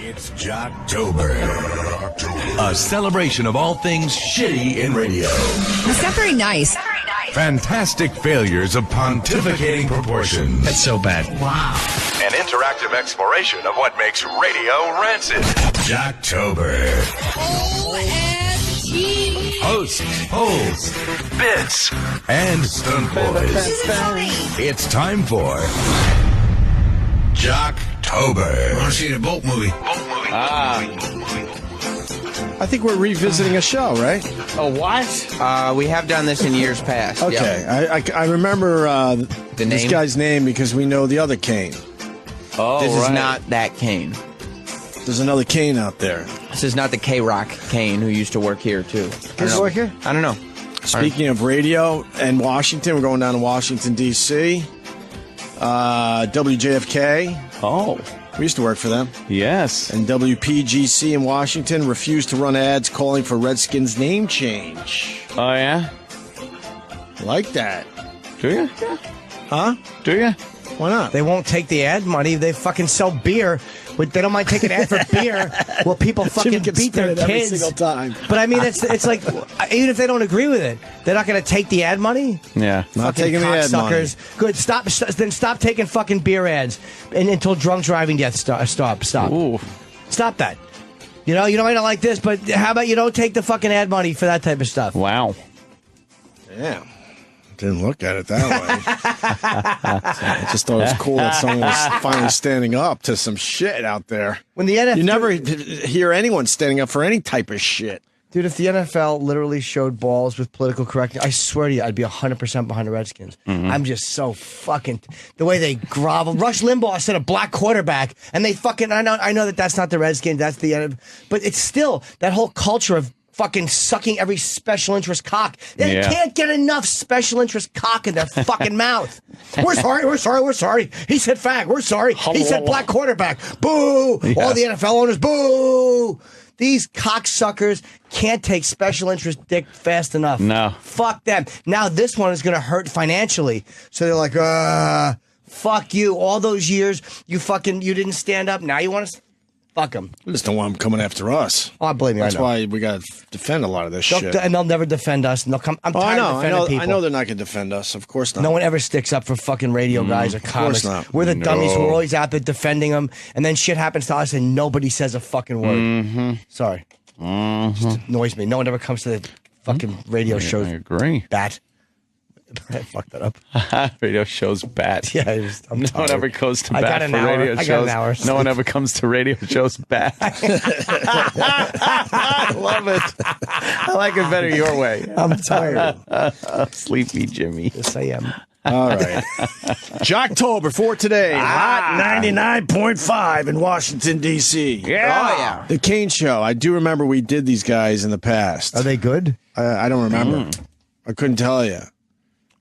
It's Jocktober, a celebration of all things shitty in radio. It's not very nice. Fantastic failures of pontificating proportions. That's so bad. Wow. An interactive exploration of what makes radio rancid. Jocktober. OMG. Hosts, polls, bits, and stunt boys. It's time for Jocktober. I want to see the boat movie. I think we're revisiting a show, right? Oh, what? We have done this in years past. Okay, Yep. I remember this name? guy's name because we know the other Kane. Oh, this is not that Kane. There's another Kane out there. This is not the K-Rock Kane who used to work here, too. Does he work here? I don't know. Speaking of radio and Washington, we're going down to Washington, D.C. WJFK. Oh, We used to work for them. yes. And WPGC in Washington refused to run ads calling for Redskins name change. Oh, yeah? Like that. Do you? Huh? Do you? Why not? They won't take the ad money. They fucking sell beer, but they don't mind taking ad for beer. Well, people fucking Jimmy can beat their spin it every kids. single time. But I mean, it's like, even if they don't agree with it, they're not going to take the ad money. Yeah. Not Fucking taking the ad money. cocksuckers. Good. Then stop taking fucking beer ads until drunk driving death stop. Ooh. Stop that. You know, I don't like this, but how about you don't take the fucking ad money for that type of stuff? Wow. Damn. Didn't look at it that way. I just thought it was cool that someone was finally standing up to some shit out there. When the NFL, You never hear anyone standing up for any type of shit. dude, if the NFL literally showed balls with political correctness, I swear to you, I'd be 100% behind the Redskins. I'm just so fucking the way they grovel. Rush Limbaugh said a black quarterback, and they fucking. I know that that's not the Redskins. That's the. But it's still that whole culture of fucking sucking every special interest cock. They Yeah. can't get enough special interest cock in their fucking mouth. We're sorry. He said fag. We're sorry. He said black quarterback. Boo! Yeah. All the NFL owners, boo! These cocksuckers can't take special interest dick fast enough. No. Fuck them. Now this one is going to hurt financially. So they're like, fuck you. All those years, you didn't stand up. Now you want to fuck them. We just don't want them coming after us. Oh, believe me, That's I know. why we got to defend a lot of this shit. And they'll never defend us. And they'll come. I'm Oh, I tired of know. defending people. I know they're not going to defend us. Of course not. No one ever sticks up for fucking radio guys or comics. not. We're the dummies. No. We're always out there defending them, and then shit happens to us, and nobody says a fucking word. Sorry, just annoys me. No one ever comes to the fucking radio shows. I agree. Bat. I fucked that up. Radio shows bat. Yeah, No I'm one tired. ever goes to I got bat an for hour. radio I got shows. an hour. No one ever comes to radio shows bat. I love it. I like it better your way. I'm tired. Sleepy Jimmy. Yes, I am. All right. Jocktober for today. Hot 99.5 in Washington, D.C. Yeah. Oh, yeah. The Kane Show. I do remember we did these guys in the past. Are they good? I don't remember. I couldn't tell you.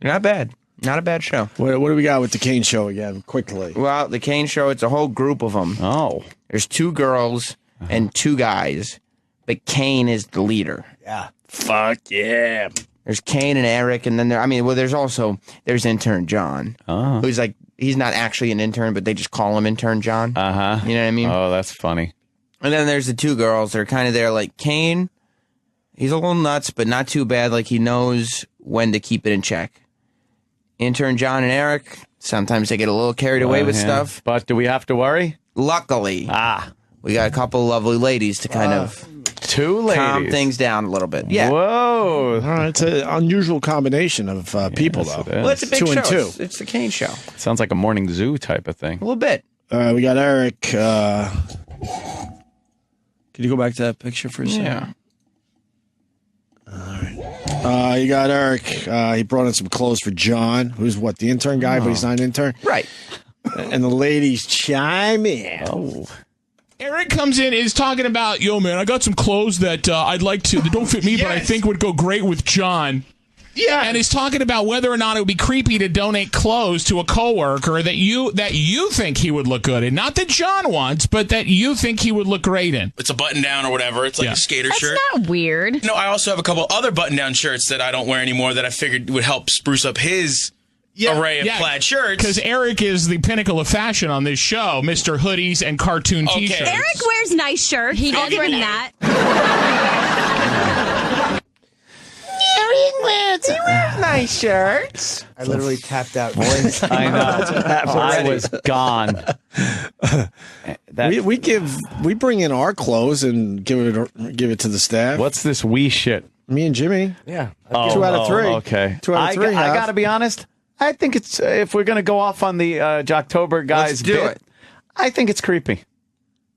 Not bad. Not a bad show. What do we got with the Kane Show again? Quickly. Well, the Kane Show, it's a whole group of them. Oh. There's 2 girls and 2 guys, but Kane is the leader. Yeah. Fuck yeah. There's Kane and Eric, and then there's intern John, who's like, he's not actually an intern, but they just call him intern John. Uh-huh. You know what I mean? Oh, that's funny. And then there's the 2 girls that are kind of there, like Kane, he's a little nuts, but not too bad. Like, he knows when to keep it in check. Intern John and Eric, sometimes they get a little carried away with Yeah. stuff. But do we have to worry? Luckily, we got a couple of lovely ladies to kind of 2 ladies. calm things down a little bit. Yeah. Whoa. All right, it's an unusual combination of people, Yes, though. it is. Well, it's a big 2 show. and 2. It's the Kane Show. Sounds like a morning zoo type of thing. A little bit. All right, we got Eric. Can you go back to that picture for a second? Yeah. You got Eric. He brought in some clothes for John, who's what, the intern guy, but he's not an intern. Right. And the ladies chime in. Oh. Eric comes in, is talking about, yo, man, I got some clothes that I'd like to, that don't fit me, but I think would go great with John. Yeah. And he's talking about whether or not it would be creepy to donate clothes to a coworker that you think he would look good in. Not that John wants, but that you think he would look great in. It's a button down or whatever. It's like a skater That's shirt. not weird. No, I also have a couple other button down shirts that I don't wear anymore that I figured would help spruce up his array of plaid shirts. Because Eric is the pinnacle of fashion on this show, Mr. Hoodies and cartoon T-shirts. Eric wears nice shirts. He does wear that. Nice shirts. I literally tapped out. I know. I was gone. We bring in our clothes and give it to the staff. What's this wee shit? Me and Jimmy. Yeah. 2 out of 3. Okay. 2 out of 3. I got to be honest. I think it's if we're going to go off on the Jocktober guys, Let's do it. I think it's creepy.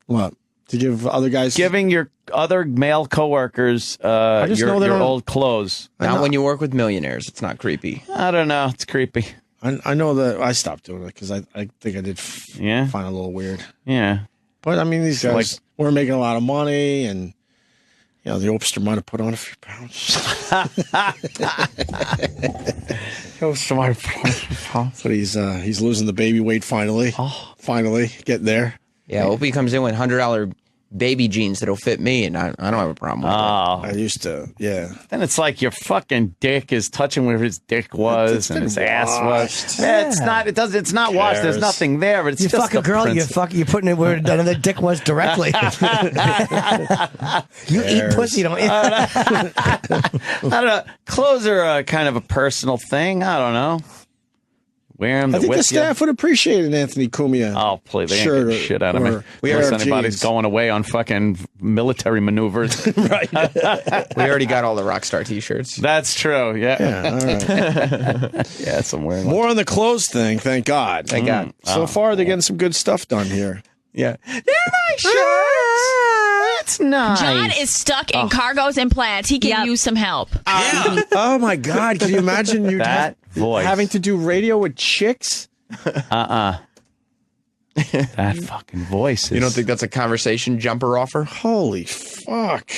What? To give other guys Giving your other male coworkers your old clothes. Not when you work with millionaires. It's not creepy. I don't know. It's creepy. I know that I stopped doing it because I think I did find it a little weird. Yeah. But I mean, these guys were making a lot of money, and the Opster might have put on a few pounds. But he's losing the baby weight finally. Finally getting there. Yeah, Opie comes in with $100 baby jeans that'll fit me, and I don't have a problem with that. I used to, Then it's like your fucking dick is touching where his dick was and his ass was. Yeah, it's not. It does. It's not washed. There's nothing there. But it's You just fuck a girl, you're putting it where another dick was directly. You eat pussy, don't you? I don't know. Clothes are kind of a personal thing. I don't know. Wear them. I think the staff would appreciate an Anthony Cumia. Oh, please. They ain't getting shit out of me. Unless anybody's going away on fucking military maneuvers. Right. We already got all the Rockstar T-shirts. That's true. Yeah. All right. Yes, I'm wearing More on the clothes thing, thank God. Thank God. So far, they're getting some good stuff done here. Yeah. They're nice shirts. That's nice. John is stuck in cargos and plaids. He can use some help. Yeah. Oh, my God. Can you imagine you that voice. having to do radio with chicks? That fucking voice is... You don't think that's a conversation jumper offer? Holy fuck.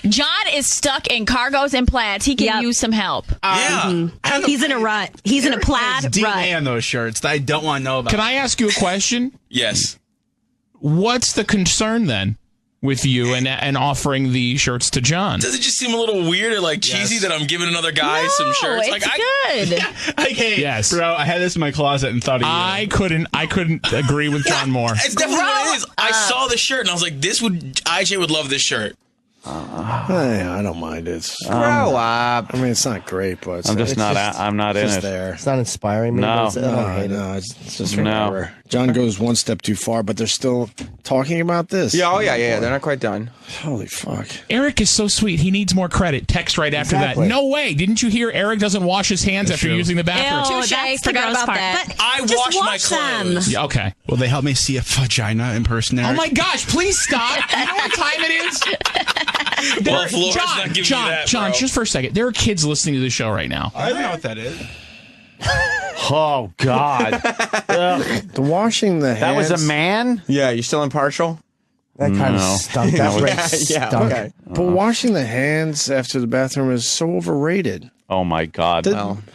John is stuck in cargos and plaids. He can use some help. Yeah. He's in a rut. He's in a plaid rut. DNA on those shirts that I don't want to know about. Can I ask you a question? Yes. What's the concern then with you and offering the shirts to John? Does it just seem a little weird or like cheesy that I'm giving another guy some shirts? It's good. Hey, Yes. bro, I had this in my closet and thought of you. I couldn't agree with John more. It's definitely what it is. I saw the shirt and I was like, IJ would love this shirt. Hey, I don't mind it. Grow up. I mean, it's not great, but I'm just not. I'm not in just it. there. It's not inspiring me. No. But I don't hate it. It's just whatever. John goes one step too far, but they're still talking about this. Yeah, oh yeah. They're not quite done. Holy fuck. Eric is so sweet. He needs more credit. Text right after Exactly. that. No way. Didn't you hear Eric doesn't wash his hands after using the bathroom? Touche, that's the forgot gross about part. that. But I just wash my them. clothes. Yeah, okay. Will they help me see a vagina in person, Eric? Oh my gosh, please stop. You know what time it is? Well, Flora's not giving you that, John, bro. just for a second. There are kids listening to the show right now. I don't know what that is. Oh God, The washing the hands. that was a man. Yeah, you still impartial? That kind of stunk. That rate Yeah, stunk. okay. But washing the hands after the bathroom is so overrated. Oh my God.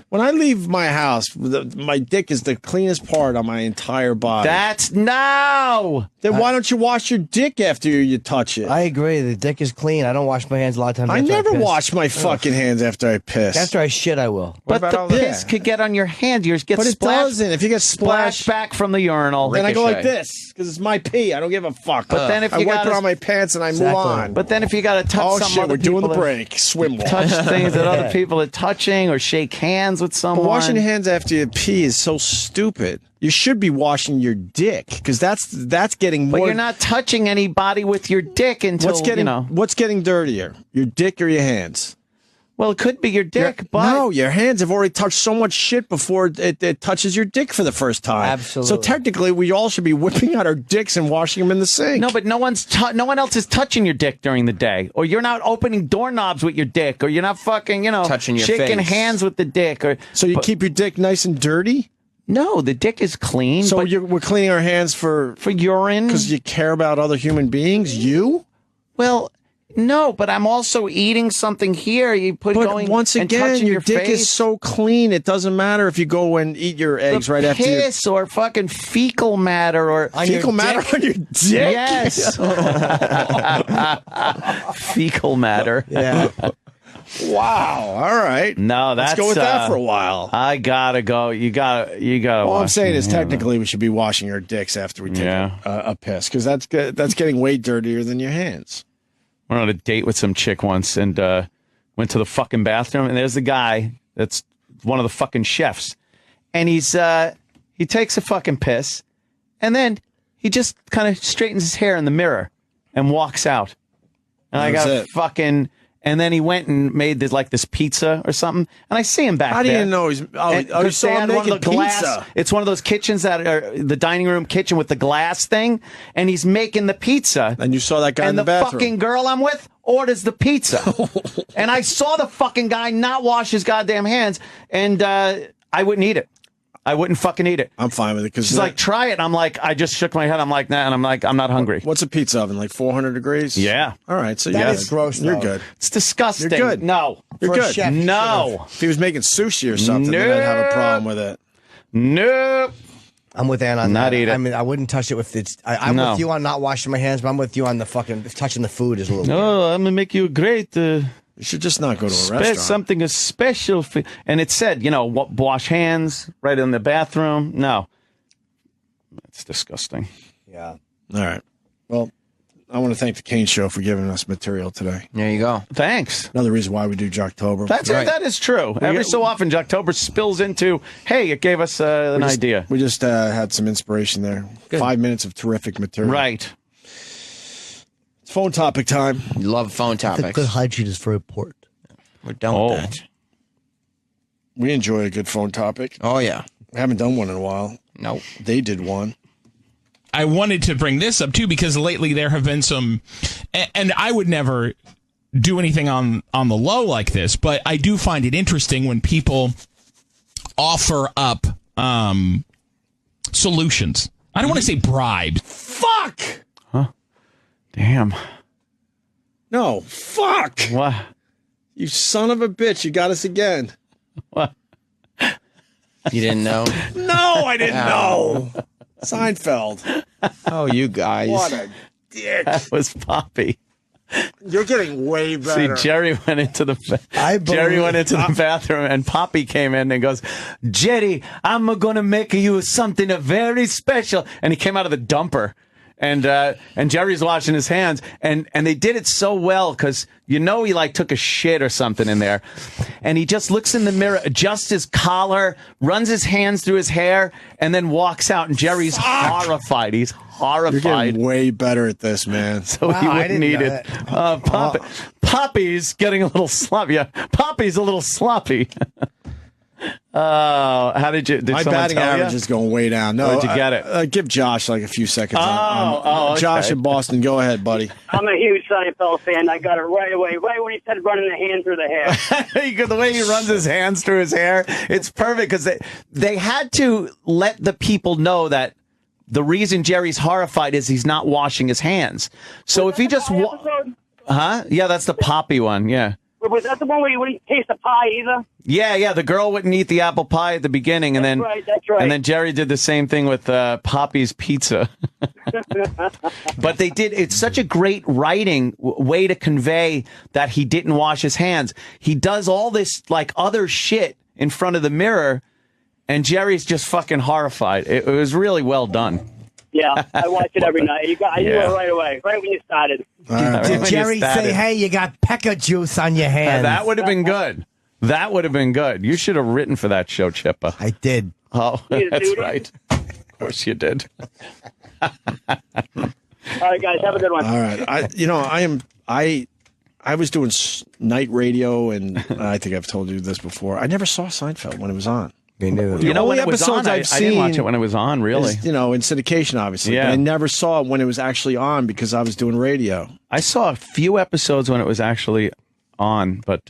When I leave my house, my dick is the cleanest part on my entire body. That's no. Then why don't you wash your dick after you touch it? I agree. The dick is clean. I don't wash my hands a lot of times. I after never piss. wash my fucking hands after I piss. After I shit, I will. But about the all that? piss could get on your hand. Yours gets but it splashed, doesn't. If you get splashed splashed, back from the urinal. then I go like Ricochet. this because it's my pee. I don't give a fuck. But then if I you wipe got it on my pants and I move Exactly. on. But then if you got to touch oh some shit, other we're doing the people break. Swim walk. touch things that other people are touching or shake hands with someone. But washing your hands after you pee is so stupid. You should be washing your dick because that's getting more. But you're not touching anybody with your dick until what's getting dirtier, your dick or your hands? Well, it could be your dick, but no, your hands have already touched so much shit before it touches your dick for the first time. Absolutely. So technically, we all should be whipping out our dicks and washing them in the sink. No, but no one else is touching your dick during the day, or you're not opening doorknobs with your dick, or you're not fucking, touching your shaking face. hands with the dick, or So you keep your dick nice and dirty. no, the dick is clean. So but we're cleaning our hands for urine because you care about other human beings. You. Well, no, but I'm also eating something here. You put But going once and again, touching your dick face. is so clean. It doesn't matter if you go and eat your eggs right after you. Piss or fucking fecal matter or Fecal matter on your dick. Yes. Fecal matter. Yeah. Wow. All right. No, let's go with that for a while. I gotta go. You gotta. All I'm saying is yeah, technically we should be washing our dicks after we take a piss because that's good. That's getting way dirtier than your hands. I went on a date with some chick once and went to the fucking bathroom, and there's the guy that's one of the fucking chefs, and he takes a fucking piss, and then he just kind of straightens his hair in the mirror and walks out. And I got fucking. And then he went and made this pizza or something. And I see him back there. How do you know he's... you saw him making pizza. It's one of those kitchens that are the dining room kitchen with the glass thing. And he's making the pizza. And you saw that guy in the bathroom. And the fucking girl I'm with orders the pizza. And I saw the fucking guy not wash his goddamn hands. And I wouldn't eat it. I wouldn't fucking eat it. I'm fine with it. She's like, try it. I'm like, I just shook my head. I'm like, nah. And I'm like, I'm not hungry. What's a pizza oven? Like 400 degrees? Yeah. All right. So that is gross. You're good. It's disgusting. You're good. No. You're good. Chef, no. If he was making sushi or something, then I'd have a problem with it. Nope. I'm with Ann on not that. Eat it. I mean, I wouldn't touch it if it's. I'm with you on not washing my hands, but I'm with you on the fucking touching the food is a little. No, I'm gonna make you a great. You should just not go to a restaurant. Something is special. And it said, wash hands right in the bathroom. No. That's disgusting. Yeah. All right. Well, I want to thank the Kane Show for giving us material today. There you go. Thanks. Another reason why we do Jocktober. That is true. Every so often, Jocktober spills into, hey, it gave us an idea. We just had some inspiration there. Good. 5 minutes of terrific material. Right. It's phone topic time. Love phone topics. Good hygiene is very important. We're done with that. We enjoy a good phone topic. Oh, yeah. We haven't done one in a while. Nope. They did one. I wanted to bring this up, too, because lately there have been some... And I would never do anything on the low like this, but I do find it interesting when people offer up solutions. I don't want to say bribes. Fuck! Huh? Damn. No, fuck! What? You son of a bitch, you got us again. What? You didn't know? No, I didn't know. Seinfeld. Oh, you guys. What a dick. That was Poppy. You're getting way better. See, Jerry went into the bathroom, and Poppy came in and goes, "Jerry, I'm gonna make you something very special." And he came out of the dumper, and Jerry's washing his hands, and they did it so well because he took a shit or something in there, and he just looks in the mirror, adjusts his collar, runs his hands through his hair, and then walks out. And Jerry's horrified. He's horrified. You're getting way better at this, man. So he wouldn't need it. Poppy's getting a little sloppy. Yeah, Poppy's a little sloppy. How did my batting average is going way down. No, did you get it? Give Josh like a few seconds. Okay. Josh in Boston, go ahead, buddy. I'm a huge Seinfeld fan. I got it right away, right when he said running the hand through the hair. The way he runs his hands through his hair, it's perfect because they had to let the people know that the reason Jerry's horrified is he's not washing his hands. So if he just yeah, that's the Poppy one. Yeah. Was that the one where you wouldn't taste the pie either? Yeah. The girl wouldn't eat the apple pie at the beginning, and that's right. And then Jerry did the same thing with Poppy's pizza. But they did. It's such a great writing way to convey that he didn't wash his hands. He does all this other shit in front of the mirror, and Jerry's just fucking horrified. It was really well done. Yeah, I watch it every night. I knew it right away, right when you started. Did Jerry say, "Hey, you got pecker juice on your hands"? That would have been good. That would have been good. You should have written for that show, Chippa. I did. Oh, that's right. Of course you did. All right, guys, have a good one. All right, I was doing night radio, and I think I've told you this before. I never saw Seinfeld when it was on. When it was on, I didn't watch it when it was on, really. Is, in syndication, obviously. Yeah. But I never saw it when it was actually on because I was doing radio. I saw a few episodes when it was actually on, but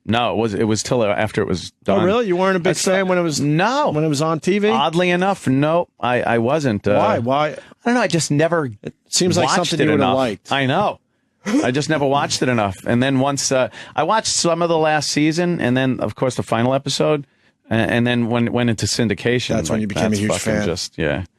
no, it was till after it was done. Oh, really? You weren't a big fan when it was when it was on TV? Oddly enough, no, I wasn't. Why? I don't know. I just never. It seems like something you would have liked. I know. I just never watched it enough. And then once I watched some of the last season, and then of course the final episode. And then when it went into syndication, That's when you became a huge fan.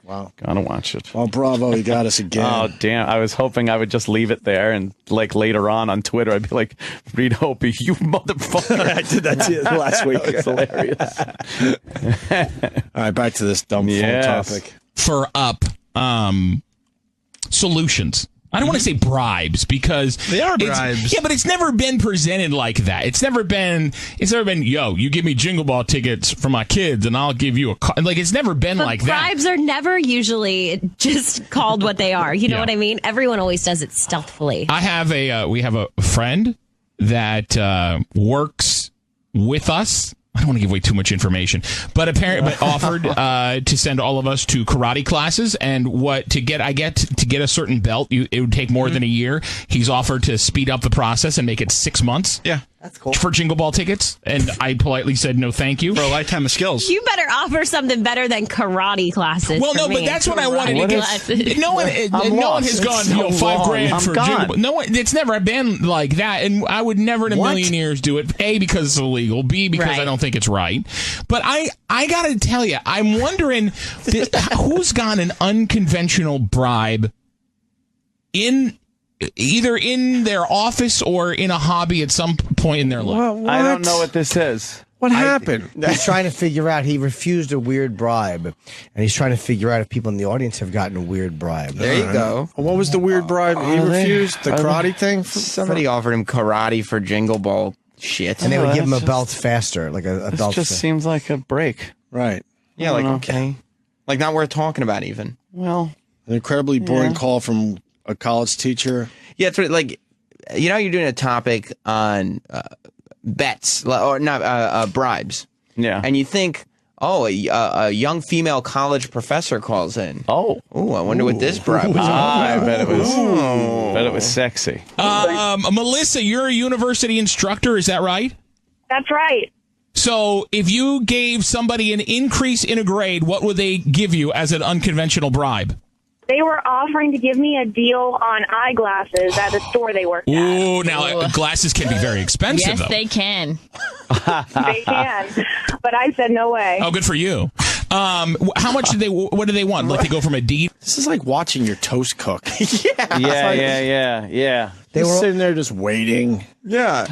Wow. Gotta watch it. Well, bravo, you got us again. Oh, damn. I was hoping I would just leave it there and, like, later on Twitter, I'd be like, read Opie, you motherfucker. I did that to you last week. It's hilarious. All right, back to this dumb phone topic. For solutions. I don't want to say bribes because they are bribes. Yeah, but it's never been presented like that. It's never been. Yo, you give me Jingle Ball tickets for my kids, and I'll give you a car. Like it's never been like that. Bribes are never usually just called what they are. You know what I mean? Everyone always does it stealthily. We have a friend that works with us. I don't want to give away too much information, but apparently offered to send all of us to karate classes, and to get a certain belt, it would take more than a year. He's offered to speed up the process and make it 6 months. Yeah. That's cool. For Jingle Ball tickets, and I politely said no, thank you. For a lifetime of skills. You better offer something better than karate classes. Well, no, but that's what I wanted to get. No one has gone, $5,000 for Jingle Ball. No one, it's never been like that, and I would never in a million years do it. A, because it's illegal. B, because I don't think it's right. But I got to tell you, I'm wondering who's got an unconventional bribe either in their office or in a hobby at some point in their life. I don't know what this is. What happened? He's trying to figure out. He refused a weird bribe, and he's trying to figure out if people in the audience have gotten a weird bribe. There you go. What was the weird bribe he refused? The karate thing? Somebody offered him karate for Jingle Ball shit. And they would give him a belt faster, like a belt. This just seems like a break. Right. Yeah, like, okay. Like, not worth talking about even. Well. An incredibly boring call from a college teacher. Yeah, it's like, you're doing a topic on bets, or not, bribes. Yeah. And you think, a young female college professor calls in. Oh. Ooh, I wonder what this bribe was. I bet it was sexy. Melissa, you're a university instructor, is that right? That's right. So if you gave somebody an increase in a grade, what would they give you as an unconventional bribe? They were offering to give me a deal on eyeglasses at a store they worked at. Ooh, now glasses can be very expensive, Yes, though. they can. They can. But I said no way. Oh, good for you. How much what do they want? Like to go from a D? This is like watching your toast cook. Yeah. They were sitting there just waiting. Yeah.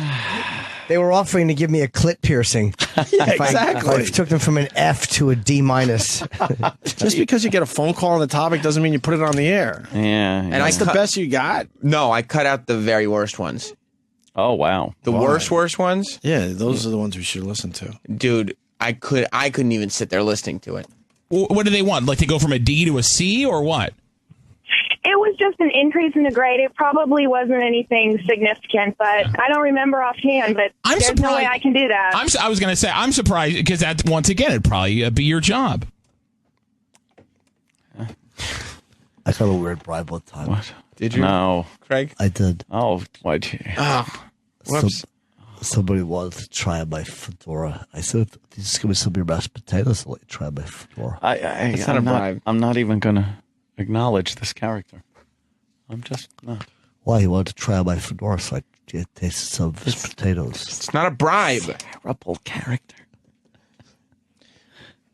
They were offering to give me a clit piercing. Exactly. I took them from an F to a D-. Just because you get a phone call on the topic doesn't mean you put it on the air. Yeah. And that's the best you got. No, I cut out the very worst ones. Oh, wow. The worst ones? Yeah, those are the ones we should listen to. Dude, I couldn't even sit there listening to it. What do they want? Like to go from a D to a C or what? It was just an increase in the grade. It probably wasn't anything significant, but I don't remember offhand. But there's no way I can do that. I was going to say, I'm surprised because that, once again, it'd probably be your job. I got a weird bribe one time. What? Did you? No. Craig? I did. Oh, why'd you? Whoops. Somebody wanted to try my fedora. I said, just give me some of your mashed potatoes and let you try my fedora. It's not a bribe. I'm not even going to acknowledge this character. I'm just not. Why? He wanted to try my fedora, so I tasted some of his potatoes. It's not a bribe. Terrible character.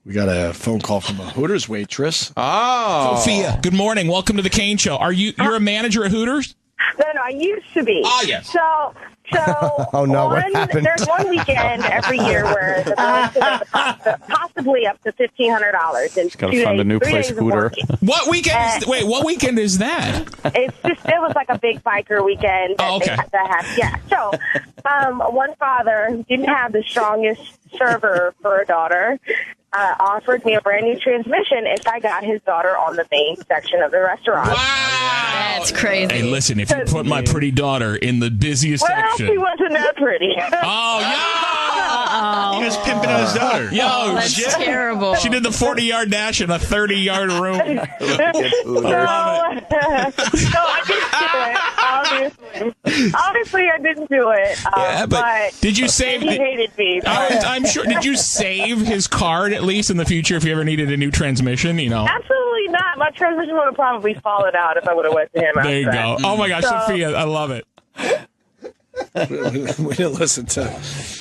We got a phone call from a Hooters waitress. Oh. Sophia, good morning. Welcome to the Kane Show. You're a manager at Hooters? No, I used to be. Oh, yes. So Oh, no, what happened? There's one weekend every year where the bonuses are possibly up to $1,500. And Got to find a new place, Hooter. What weekend? What weekend is that? It was like a big biker weekend. Oh, okay. So, one father didn't have the strongest server for a daughter. Offered me a brand new transmission if I got his daughter on the main section of the restaurant. Wow, that's crazy. Hey, listen, if you put my pretty daughter in the busiest section, she wasn't that pretty. Oh, yeah. He was pimping on his daughter. Yo, That's terrible. She did the 40-yard dash in a 30-yard room. So I didn't do it, obviously I didn't do it. Yeah, but did you save? He hated me. I'm sure. Did you save his card at least in the future if you ever needed a new transmission? You know. Absolutely not. My transmission would have probably fallen out if I would have went to him. There you go. Oh my gosh, So- Sophia, I love it. We didn't listen to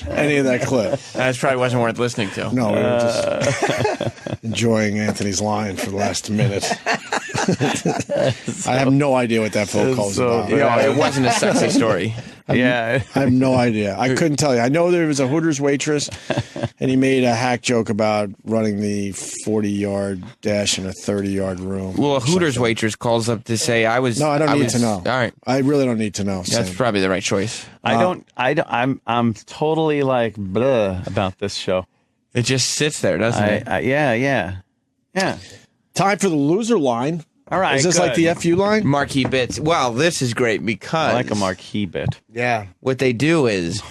any of that clip. That probably wasn't worth listening to. No, we were just enjoying Anthony's line for the last minute. I have no idea what that phone call was about. No, it wasn't a sexy story. I have no idea. I couldn't tell you. I know there was a Hooters waitress, and he made a hack joke about running the 40-yard dash in a 30-yard room. Well, a Hooters waitress calls up to say I was. No, I don't need to know. All right, I really don't need to know. that's probably the right choice. I'm totally like bleh about this show. It just sits there, doesn't it? Yeah. Time for the loser line. All right. Is this like the FU line? Marquee bits. Well, this is great because I like a marquee bit. Yeah. What they do is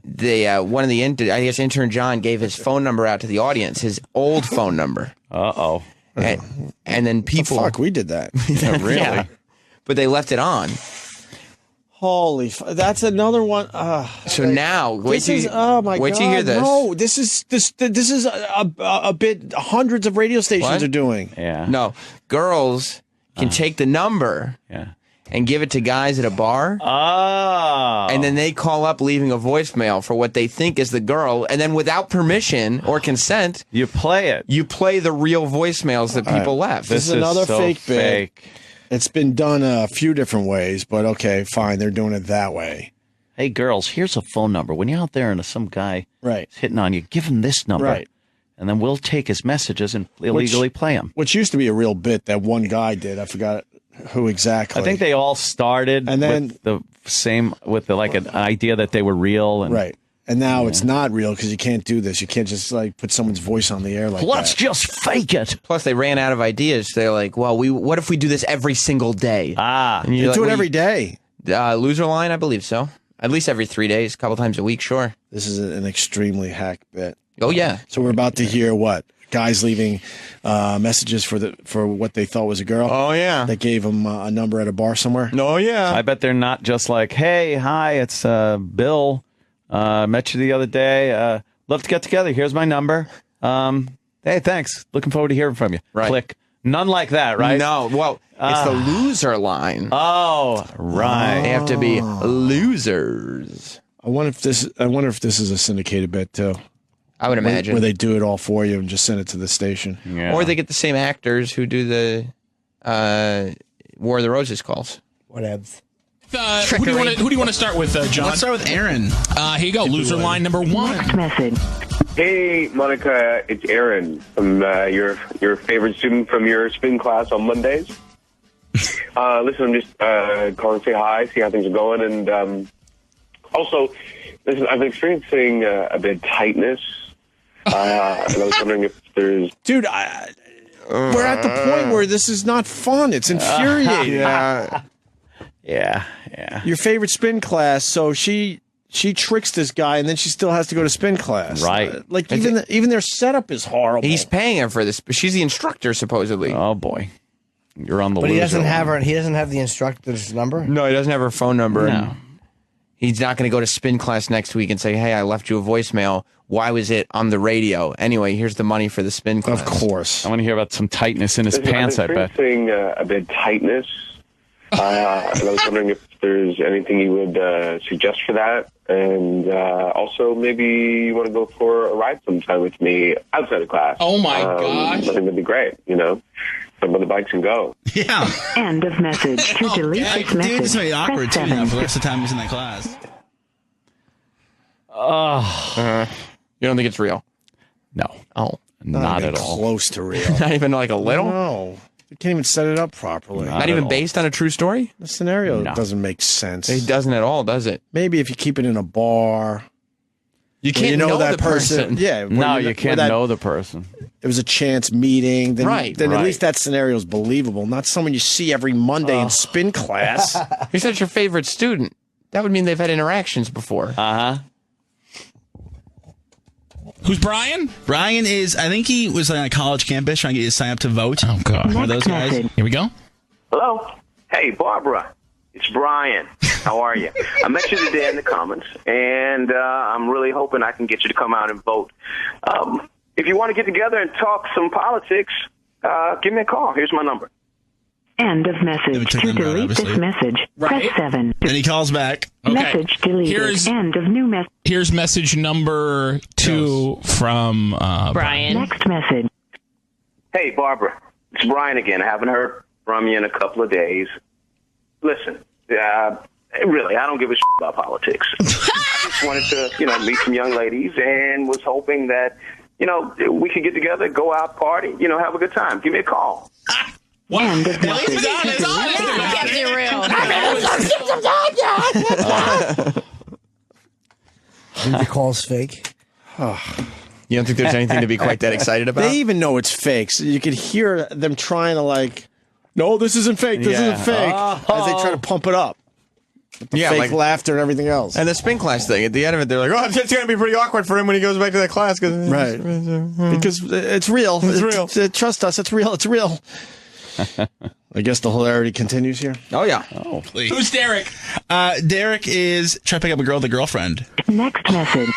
they one of the I guess intern John gave his phone number out to the audience, his old phone number. Uh-oh. And then people. Fuck, we did that. Really? Yeah. But they left it on. Holy, that's another one. So now, wait till you hear this. No, this is a bit. Hundreds of radio stations are doing. Yeah. No, girls can take the number. And give it to guys at a bar. Oh. And then they call up leaving a voicemail for what they think is the girl. And then without permission or consent, you play it. You play the real voicemails that people left. This is another so fake bit. fake. It's been done a few different ways, but okay, fine. They're doing it that way. Hey, girls, here's a phone number. When you're out there and some guy is hitting on you, give him this number. Right. And then we'll take his messages and illegally play them. Which used to be a real bit that one guy did. I forgot who exactly. I think they all started and then, with the same, with the, like an idea that they were real. And, right. And now it's not real because you can't do this. You can't just like put someone's voice on the air like Let's that. just fake it. Plus, they ran out of ideas. They're like, well, what if we do this every single day? And you do it every day. Loser line, I believe so. At least every 3 days, a couple times a week, sure. This is an extremely hack bit. Oh, yeah. So we're about to hear what? Guys leaving messages for what they thought was a girl. Oh, yeah. That gave them a number at a bar somewhere. Oh, yeah. I bet they're not just like, hey, hi, it's Bill. Met you the other day. Love to get together. Here's my number. Hey, thanks. Looking forward to hearing from you. Right. Click. None like that, right? No. Well, it's the loser line. Oh, right. They have to be losers. I wonder if this is a syndicated bit too. I would imagine. Where they do it all for you and just send it to the station. Yeah. Or they get the same actors who do the War of the Roses calls. Whatevs. Who do you want to start with, John? Let's start with Aaron. Here you go. Loser line number 1. Next message. Hey, Monica, it's Aaron from your favorite student from your spin class on Mondays. Listen, I'm just calling to say hi, see how things are going, and also, listen, I've been experiencing a bit of tightness, and I was wondering if there's... Dude, we're at the point where this is not fun. It's infuriating. Yeah. Your favorite spin class, so she tricks this guy, and then she still has to go to spin class. Right. Like, even their setup is horrible. He's paying her for this, but she's the instructor, supposedly. Oh, boy. You're on the But loser he doesn't have line. her. He doesn't have the instructor's number. No, he doesn't have her phone number. No. And he's not going to go to spin class next week and say, hey, I left you a voicemail. Why was it on the radio? Anyway, here's the money for the spin class. Of course. I want to hear about some tightness in his pants, I I'm bet. experiencing a bit of tightness, and I was wondering if there's anything you would suggest for that. And also, maybe you want to go for a ride sometime with me outside of class. Oh, my gosh. I think that'd be great, Jump on the bikes and go. Yeah. End of message. To delete this message, Dude, it's very awkward, press too, 7. for the rest of the time he's in that class. You don't think it's real? No. Oh. Not at all. Close to real. Not even like a little? No. You can't even set it up properly. Not even based on a true story? The scenario doesn't make sense. It doesn't at all, does it? Maybe if you keep it in a bar. You can't know that the person. Yeah. No, you can't know the person. It was a chance meeting. Then, Right. Then Right. at least that scenario is believable. Not someone you see every Monday in spin class. You said it's your favorite student. That would mean they've had interactions before. Uh-huh. Who's Brian? Brian is, I think he was on a college campus trying to get you to sign up to vote. Oh, God. One of those guys. Here we go. Hello. Hey, Barbara. It's Brian. How are you? I met you today in the comments, and I'm really hoping I can get you to come out and vote. If you want to get together and talk some politics, give me a call. Here's my number. End of message. To delete this message, press 7. And he calls back. Message deleted. End of new message. Here's message number 2 from Brian. Next message. Hey, Barbara. It's Brian again. I haven't heard from you in a couple of days. Listen, really, I don't give a shit about politics. I just wanted to, meet some young ladies and was hoping that, we could get together, go out, party, have a good time. Give me a call. End of message. Kept it real. Think the call's fake? You don't think there's anything to be quite that excited about? They even know it's fake. So you could hear them trying to no, this isn't fake. This isn't fake. As they try to pump it up. Fake laughter and everything else. And the spin class thing, at the end of it, they're like, it's going to be pretty awkward for him when he goes back to that class. Right. Because it's real. It's real. Trust us, it's real. It's real. I guess the hilarity continues here. Oh, yeah. Oh, please. Who's Derek? Derek is trying to pick up a girl with a girlfriend. Next message.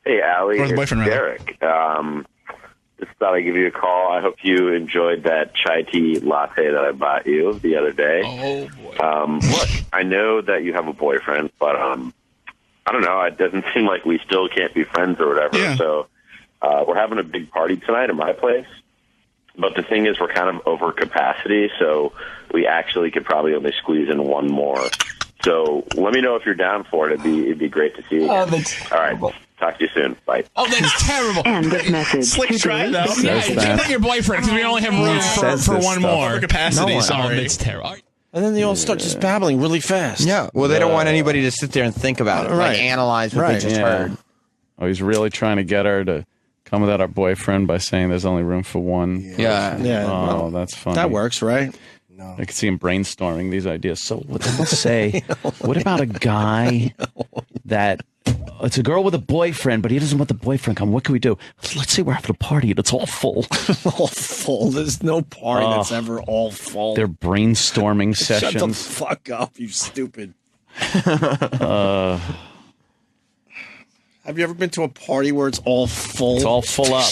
Hey, Allie. Or his boyfriend, it's Derek. Just thought I'd give you a call. I hope you enjoyed that chai tea latte that I bought you the other day. Oh, boy. Look, I know that you have a boyfriend, but I don't know. It doesn't seem like we still can't be friends or whatever. Yeah. So we're having a big party tonight at my place. But the thing is, we're kind of over capacity, so we actually could probably only squeeze in one more. So let me know if you're down for it. It'd be great to see you. Oh, Again. All right. Talk to you soon. Bye. Oh, that's terrible. End of message. Slick try, though. Yeah, bring your boyfriend, because we only have room for one more. Over capacity, Oh, sorry. that's terrible. And then they all start just babbling really fast. Yeah. Well, they don't want anybody to sit there and think about it, Right. like analyze what they just heard. Oh, he's really trying to get her to come without our boyfriend by saying there's only room for one. Yeah. Oh, that's funny. That works, right? I could see him brainstorming these ideas. So what did they say? What about a guy that it's a girl with a boyfriend, but he doesn't want the boyfriend come? What can we do? Let's say we're having a party and it's all full. All full. There's no party that's ever all full. They're brainstorming sessions. Shut the fuck up, you stupid. Have you ever been to a party where it's all full? It's all full up.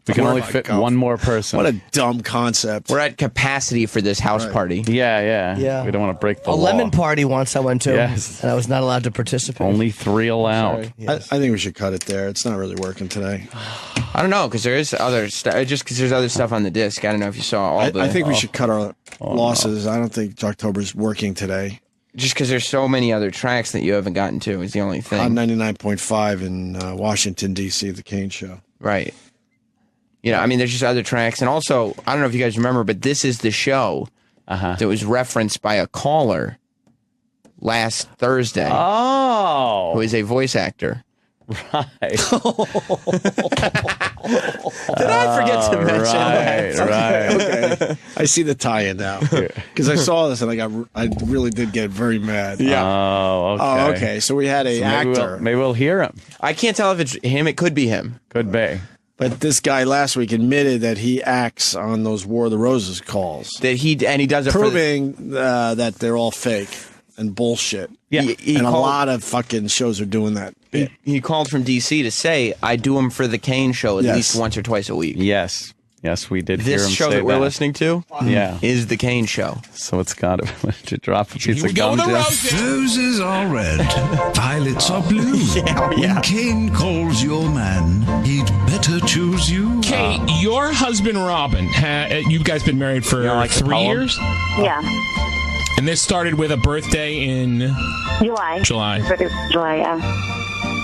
We can only fit one more person. What a dumb concept. We're at capacity for this house party. Yeah. We don't want to break the A law. lemon party once I went to, Yes. and I was not allowed to participate. Only 3 allowed. Sorry. I think we should cut it there. It's not really working today. I don't know, because there is other stuff. Just because there's other stuff on the disc. I don't know if you saw all the... I think we should cut our losses. I don't think Jocktober's working today. Just because there's so many other tracks that you haven't gotten to is the only thing. On 99.5 in Washington, D.C., the Kane Show. Right. I mean, there's just other tracks. And also, I don't know if you guys remember, but this is the show that was referenced by a caller last Thursday. Oh. Who is a voice actor. Right. Did I forget to mention that? Right. Okay. I see the tie-in now. Because I saw this and I really did get very mad. Yeah. Oh, okay. Oh, okay. So we had a actor. Maybe we'll hear him. I can't tell if it's him. It could be him. Could be. But this guy last week admitted that he acts on those War of the Roses calls. That he does it proving that they're all fake and bullshit. Yeah. And a lot of fucking shows are doing that. He called from D.C. to say, I do them for the Kane show at least once or twice a week. Yes. Yes, we did hear him This show say that we're listening to is the Kane show. So it's got to drop a piece Here we of go gum. with the Jeff. Roses are red, violets are blue. When Kane calls your man, he'd better choose you. Kate, your husband Robin, you guys been married for 3 years? Yeah. And this started with a birthday in July. July. July, yeah.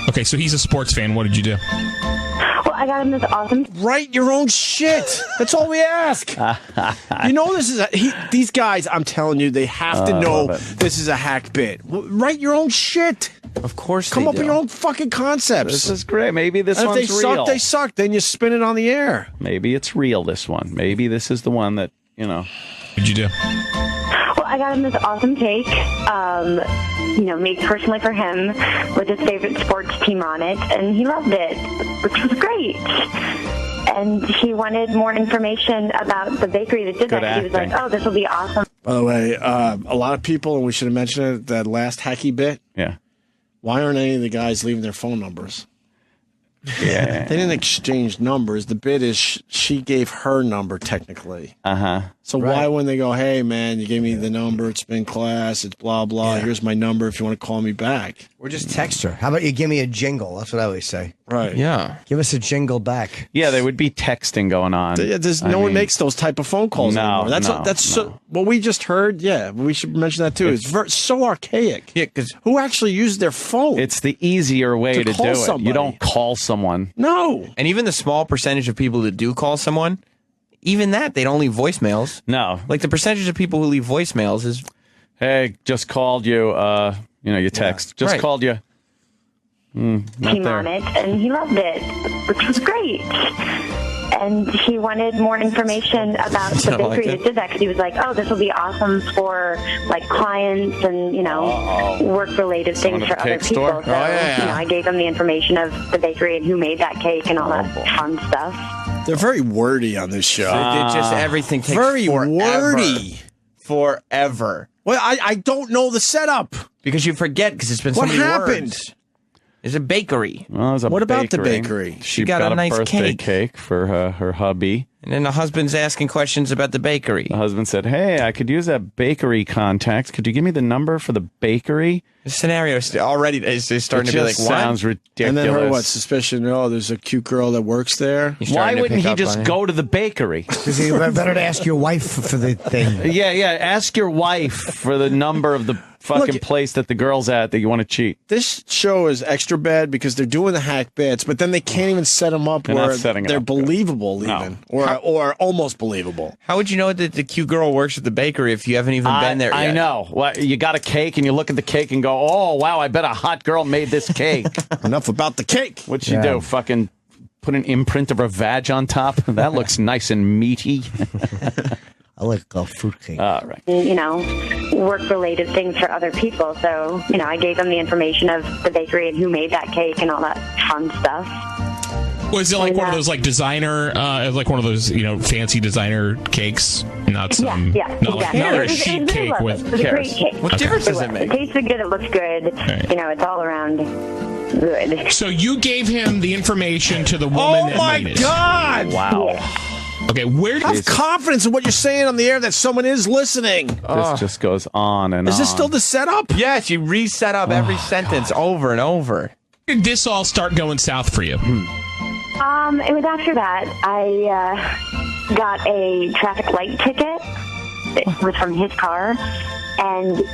Okay, so he's a sports fan. What did you do? Well, I got him this awesome. Write your own shit. That's all we ask. You know, this is these guys, I'm telling you, they have to know this is a hack bit. Write your own shit. Of course Come they up do. with your own fucking concepts. This is great. Maybe this and one's if they real. suck, they suck. Then you spin it on the air. Maybe it's real, this one. Maybe this is the one that, What did you do? Well, I got him this awesome cake, made personally for him with his favorite sports team on it, and he loved it, which was great. And he wanted more information about the bakery that did Good that. He was like, acting. oh, this will be awesome. By the way, a lot of people, and we should have mentioned it, that last hacky bit. Yeah. Why aren't any of the guys leaving their phone numbers? Yeah. They didn't exchange numbers. The bid is she gave her number technically. So why wouldn't they go, hey, man, you gave me the number. It's been class. It's blah, blah. Here's my number if you want to call me back. Or just text her. How about you give me a jingle? That's what I always say. Right. Yeah. Give us a jingle back. Yeah, there would be texting going on. No one makes those type of phone calls anymore. That's no. so. What we just heard, we should mention that too. It's so archaic. Yeah, because who actually uses their phone? It's the easier way to do somebody. it. You don't call someone. No. And even the small percentage of people that do call someone, even that, they don't leave voicemails. No. Like the percentage of people who leave voicemails is... Hey, just called you. You text. Just called you. Not Came there. on it, and he loved it, which was great. And he wanted more information about the bakery that did that, because he was like, oh, this will be awesome for like clients and, work-related things for other people. Store? So, I gave him the information of the bakery and who made that cake and all that fun stuff. They're very wordy on this show. It just everything takes very forever. wordy. Forever. Well, I don't know the setup. Because you forget, because it's been so What many happened? words. It's a bakery. Well, it was What about the bakery? She got a nice birthday cake. for her hubby. And then the husband's asking questions about the bakery. The husband said, hey, I could use that bakery contact. Could you give me the number for the bakery? The scenario already is starting to be like, what? Sounds ridiculous. And then her suspicion? Oh, there's a cute girl that works there. Why wouldn't he just go to the bakery? Because you better to ask your wife for the thing. Yeah. Ask your wife for the number of the fucking place that the girl's at that you want to cheat. This show is extra bad because they're doing the hack bits, but then they can't even set them up They're where not setting it they're up good. believable even, or almost believable. How would you know that the cute girl works at the bakery if you haven't even been there yet? I know. Well, you got a cake and you look at the cake and go, oh, wow, I bet a hot girl made this cake. Enough about the cake. What'd she do? Fucking put an imprint of her vag on top? That looks nice and meaty. I like fruitcake. All right. Work-related things for other people. So, I gave him the information of the bakery and who made that cake and all that fun stuff. Was it like one of those like designer, like one of those fancy designer cakes? Not some, not a sheet cake with It was a great cake. What difference does it make? It tasted good. It looks good. Right. It's all around good. So you gave him the information to the woman that made it. God! Wow. Okay, where did Have confidence in what you're saying on the air that someone is listening. This just goes on and on. Is this still the setup? Yes, you reset up every sentence over and over. Where did this all start going south for you? It was after that I got a traffic light ticket. It was from his car, and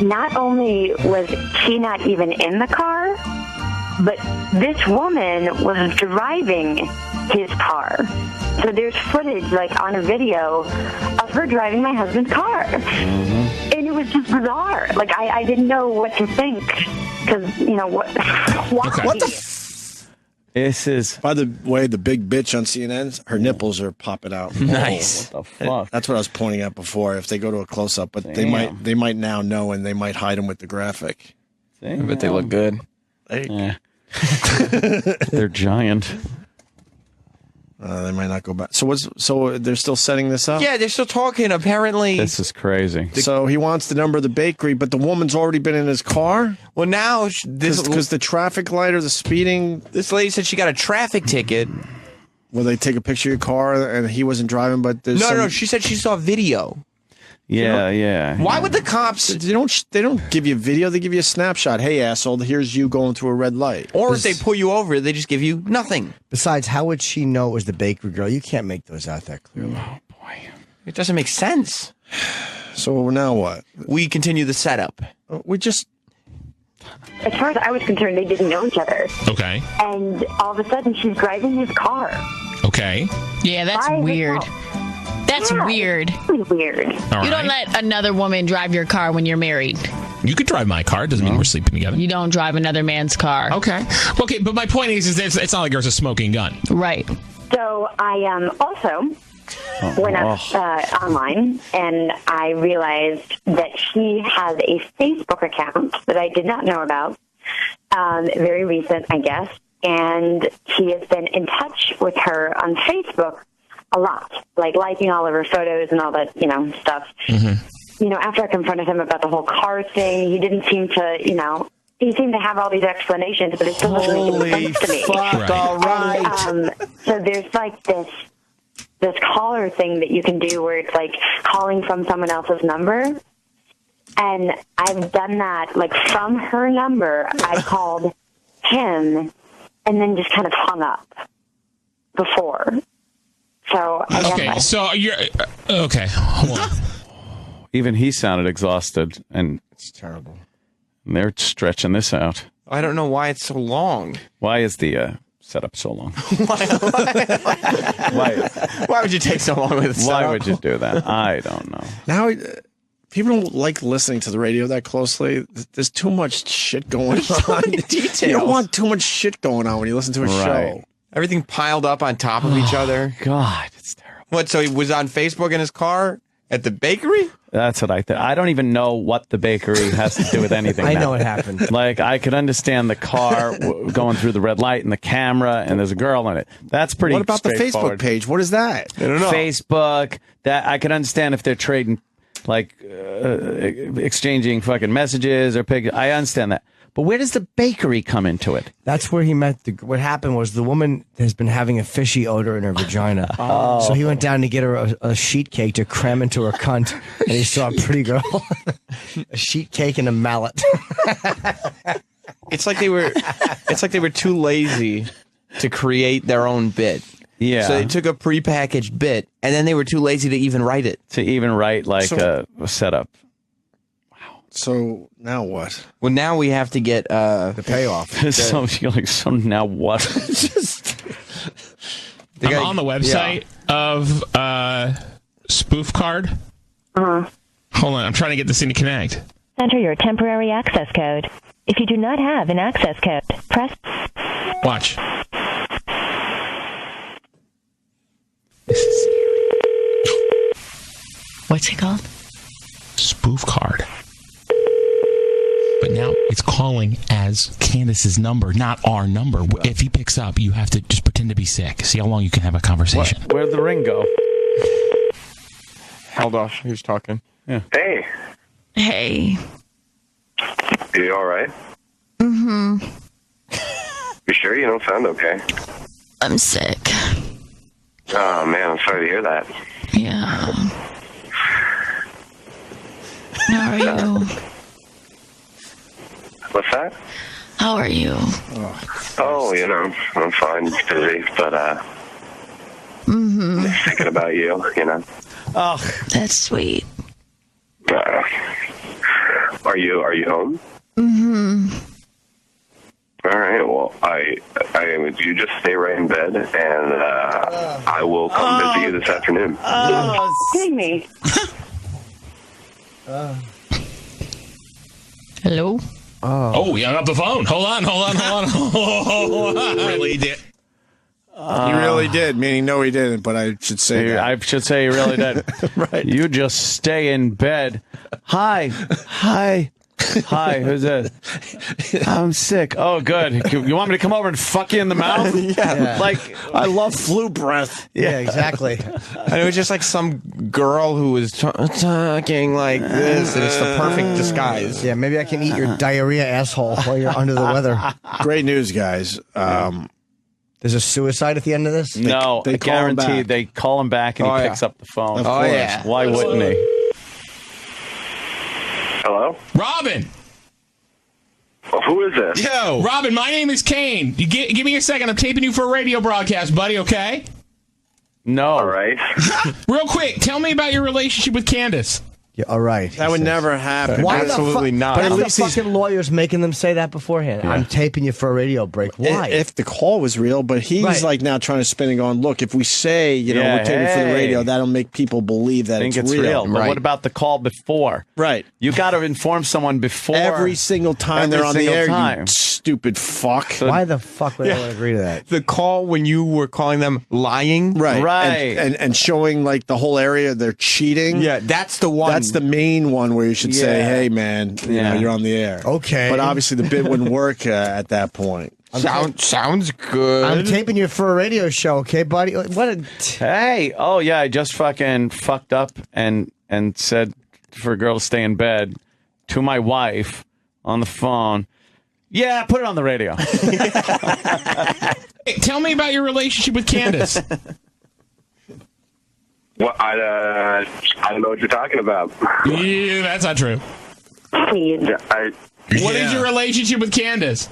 not only was she not even in the car, but this woman was driving his car. So there's footage, on a video of her driving my husband's car. And it was just bizarre. I didn't know what to think. Because, what? Okay. What the This is... By the way, the big bitch on CNN, her nipples are popping out. Nice. What the fuck? That's what I was pointing at before. If they go to a close-up, but they might now know, and they might hide them with the graphic. I bet they look good. Yeah. They're giant. They might not go back. So they're still setting this up? Yeah, they're still talking, apparently. This is crazy. So he wants the number of the bakery, but the woman's already been in his car? Well, now... Because the traffic light or the speeding... This lady said she got a traffic ticket. Will they take a picture of your car and he wasn't driving, but there's No, she said she saw video. Yeah. Why would the cops... They don't give you video, they give you a snapshot. Hey, asshole, here's you going through a red light. Or if they pull you over, they just give you nothing. Besides, how would she know it was the bakery girl? You can't make those out that clearly. Oh, boy. It doesn't make sense. So now what? We continue the setup. We just... As far as I was concerned, they didn't know each other. Okay. And all of a sudden, she's driving his car. Okay. Yeah, that's By weird. herself. That's weird. Really weird. All You don't right. let another woman drive your car when you're married. You could drive my car. It doesn't mean we're sleeping together. You don't drive another man's car. Okay, but my point is that it's not like there's a smoking gun. Right. So I also went up online, and I realized that she has a Facebook account that I did not know about. Very recent, I guess. And he has been in touch with her on Facebook a lot, liking all of her photos and all that, stuff. Mm-hmm. After I confronted him about the whole car thing, he didn't seem to, he seemed to have all these explanations, but it still doesn't make any sense to me. Fuck, all right. And, so there's like this caller thing that you can do where it's like calling from someone else's number. And I've done that, like from her number, I called him and then just kind of hung up before. So so you're okay. Hold on. Even he sounded exhausted, and it's terrible. And they're stretching this out. I don't know why it's so long. Why is the setup so long? Why would you take so long with the setup? Why would you do that? I don't know. Now, people don't like listening to the radio that closely. There's too much shit going on. Details. You don't want too much shit going on when you listen to a show. Everything piled up on top of each other. God, it's terrible. What, so he was on Facebook in his car at the bakery? That's what I think. I don't even know what the bakery has to do with anything. I now. know what happened. Like, I could understand the car going through the red light and the camera, and there's a girl in it. That's pretty. What about the Facebook page? What is that? I don't know. Facebook. That I could understand if they're trading, like, exchanging fucking messages or pictures. I understand that. But where does the bakery come into it? That's where he met. What happened was the woman has been having a fishy odor in her vagina. So he went down to get her a sheet cake to cram into her cunt, and he saw a pretty girl, a sheet cake and a mallet. It's like they were too lazy to create their own bit. Yeah. So they took a prepackaged bit, and then they were too lazy to even write it. To even write like a setup. So now what? Well, now we have to get the payoff. So now what? I'm on the website of Spoof Card. Hold on, I'm trying to get this thing to connect. Enter your temporary access code. If you do not have an access code, press. Watch. What's it called? Spoof Card. But now it's calling as Candace's number, not our number. If he picks up, you have to just pretend to be sick. See how long you can have a conversation. Where'd the ring go? Held off. He was talking. Yeah. Hey. Hey. You all right? Mm-hmm. You sure? You don't sound okay. I'm sick. Oh, man, I'm sorry to hear that. Yeah. How are you? What's that? How are you? Oh, you know, I'm fine, busy, but just thinking about you, you know. Oh, that's sweet. Are you home? Mm-hmm. All right. Well, you just stay right in bed, and I will come visit you this afternoon. Kidding me? Hello. Oh, we hung up the phone. Hold on. Really did. He really did. Meaning, no, he didn't. But I should say that. I should say he really did. Right. You just stay in bed. Hi. Who's this? I'm sick. Oh, good. You want me to come over and fuck you in the mouth? Yeah. Like, I love flu breath. Yeah, exactly. And it was just like some girl who was talking like this, and it's the perfect disguise. Yeah, maybe I can eat your diarrhea asshole while you're under the weather. Great news, guys. There's a suicide at the end of this? No, they I call him guarantee back. they call him back and he picks up the phone. Of course. Yeah. Why wouldn't he? Hello? Robin. Well, who is this? Yo. Robin, my name is Kane. You give me a second. I'm taping you for a radio broadcast, buddy, okay? No. All right. Real quick, tell me about your relationship with Candace. Yeah, all right. That would never happen. Why Absolutely not. But at At least least the fucking lawyer's making them say that beforehand. Yeah. I'm taping you for a radio break. Why? If the call was real, but he's like now trying to spin and going, look, if we say, we're taping for the radio, that'll make people believe that it's real. But what about the call before? Right. You got to inform someone before. Every single time they're on the air, you stupid fuck. Why the fuck would anyone agree to that? The call when you were calling them lying. Right. And showing like the whole area they're cheating. Yeah, that's the one. That's the main one where you should say, hey, man, you know, you're on the air. Okay. But obviously the bid wouldn't work at that point. Sounds good. I'm taping you for a radio show, okay, buddy? Hey, oh yeah, I just fucking fucked up and said for a girl to stay in bed to my wife on the phone. Yeah, put it on the radio. Hey, tell me about your relationship with Candace. Well, I don't know what you're talking about. Yeah, that's not true. What is your relationship with Candace?